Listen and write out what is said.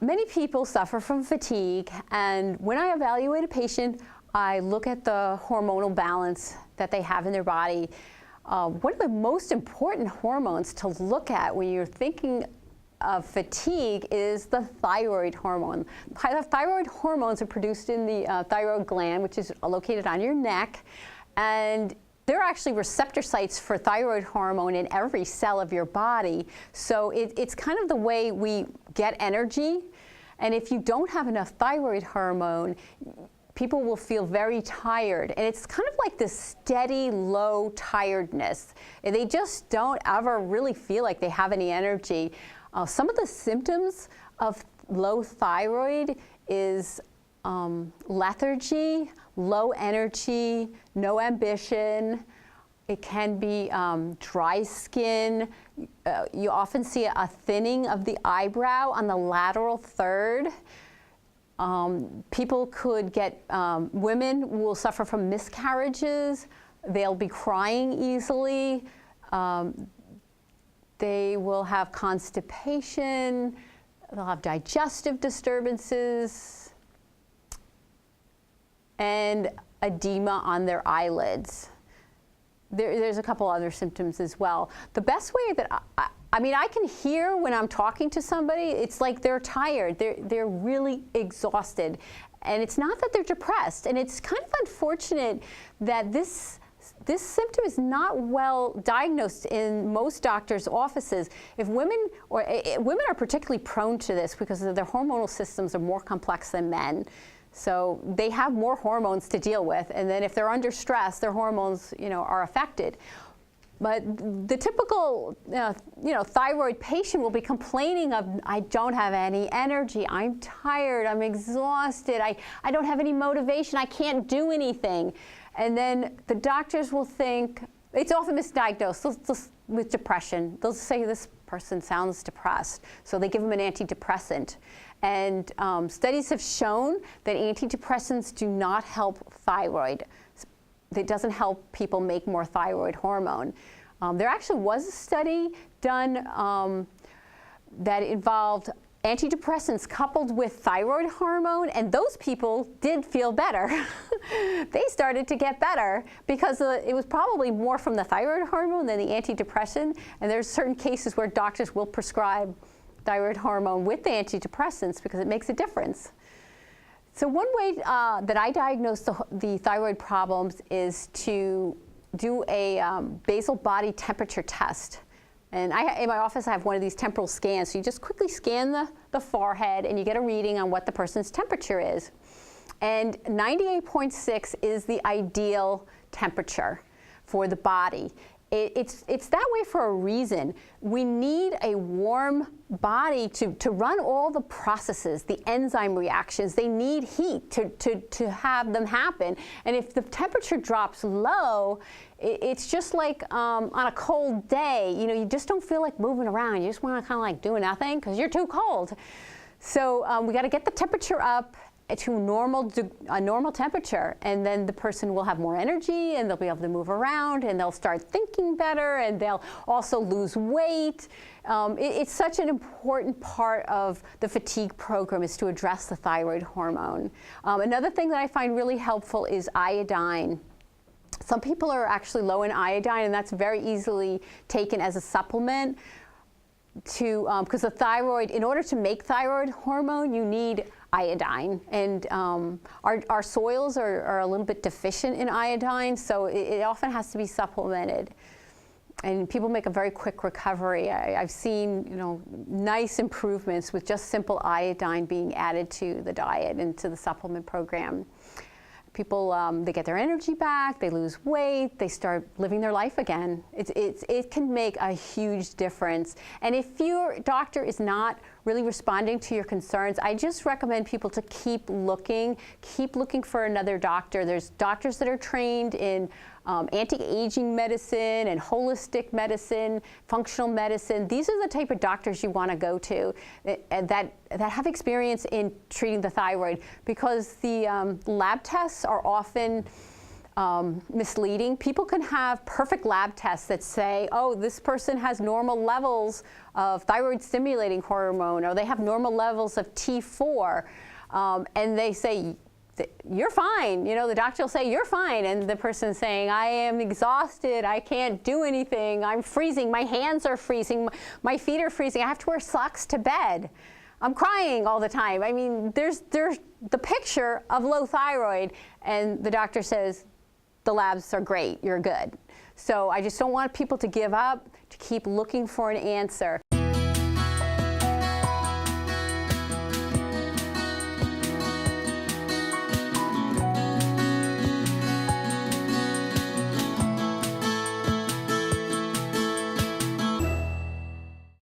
Many people suffer from fatigue, and when I evaluate a patient, I look at the hormonal balance that they have in their body. One of the most important hormones to look at when you're thinking of fatigue is the thyroid hormone. The thyroid hormones are produced in the thyroid gland, which is located on your neck, and there are actually receptor sites for thyroid hormone in every cell of your body. So it's kind of the way we get energy. And if you don't have enough thyroid hormone, people will feel very tired. And it's kind of like this steady, low tiredness. And they just don't ever really feel like they have any energy. Some of the symptoms of low thyroid is lethargy, low energy, no ambition. It can be dry skin. You often see a thinning of the eyebrow on the lateral third. People could get, women will suffer from miscarriages. They'll be crying easily. They will have constipation. They'll have digestive disturbances and edema on their eyelids. There's a couple other symptoms as well. The best way that I mean, I can hear when I'm talking to somebody, it's like they're tired. They're really exhausted. And it's not that they're depressed. And it's kind of unfortunate that this symptom is not well diagnosed in most doctors' offices. If women are particularly prone to this because their hormonal systems are more complex than men. So they have more hormones to deal with, and then if they're under stress, their hormones, are affected. But the typical, thyroid patient will be complaining of, I don't have any energy, I'm tired, I'm exhausted, I don't have any motivation, I can't do anything. And then the doctors will think, it's often misdiagnosed with depression. They'll say this person sounds depressed, so they give them an antidepressant. And studies have shown that antidepressants do not help thyroid. It doesn't help people make more thyroid hormone. There actually was a study done that involved antidepressants coupled with thyroid hormone, and those people did feel better. They started to get better because it was probably more from the thyroid hormone than the antidepressant, and there's certain cases where doctors will prescribe thyroid hormone with the antidepressants because it makes a difference. So one way that I diagnose the thyroid problems is to do a basal body temperature test. And in my office, I have one of these temporal scans. So you just quickly scan the forehead, and you get a reading on what the person's temperature is. And 98.6 is the ideal temperature for the body. It's that way for a reason. We need a warm body to run all the processes, the enzyme reactions. They need heat to have them happen. And if the temperature drops low, it's just like on a cold day, you just don't feel like moving around. You just want to kind of like do nothing because you're too cold. So we got to get the temperature up to a normal temperature, and then the person will have more energy, and they'll be able to move around, and they'll start thinking better, and they'll also lose weight. It's such an important part of the fatigue program is to address the thyroid hormone. Another thing that I find really helpful is iodine. Some people are actually low in iodine, and that's very easily taken as a supplement because the thyroid, in order to make thyroid hormone, you need iodine, and our soils are a little bit deficient in iodine, so it often has to be supplemented. And people make a very quick recovery. I've seen, nice improvements with just simple iodine being added to the diet and to the supplement program. People, they get their energy back, they lose weight, they start living their life again. It can make a huge difference. And if your doctor is not really responding to your concerns, I just recommend people to keep looking for another doctor. There's doctors that are trained in anti-aging medicine and holistic medicine, functional medicine. These are the type of doctors you want to go to that have experience in treating the thyroid, because the lab tests are often misleading. People can have perfect lab tests that say, oh, this person has normal levels of thyroid stimulating hormone, or they have normal levels of T4, and they say, you're fine. You know, the doctor will say, you're fine. And the person's saying, I am exhausted. I can't do anything. I'm freezing. My hands are freezing. My feet are freezing. I have to wear socks to bed. I'm crying all the time. I mean, there's the picture of low thyroid, and the doctor says, the labs are great. You're good. So I just don't want people to give up, to keep looking for an answer.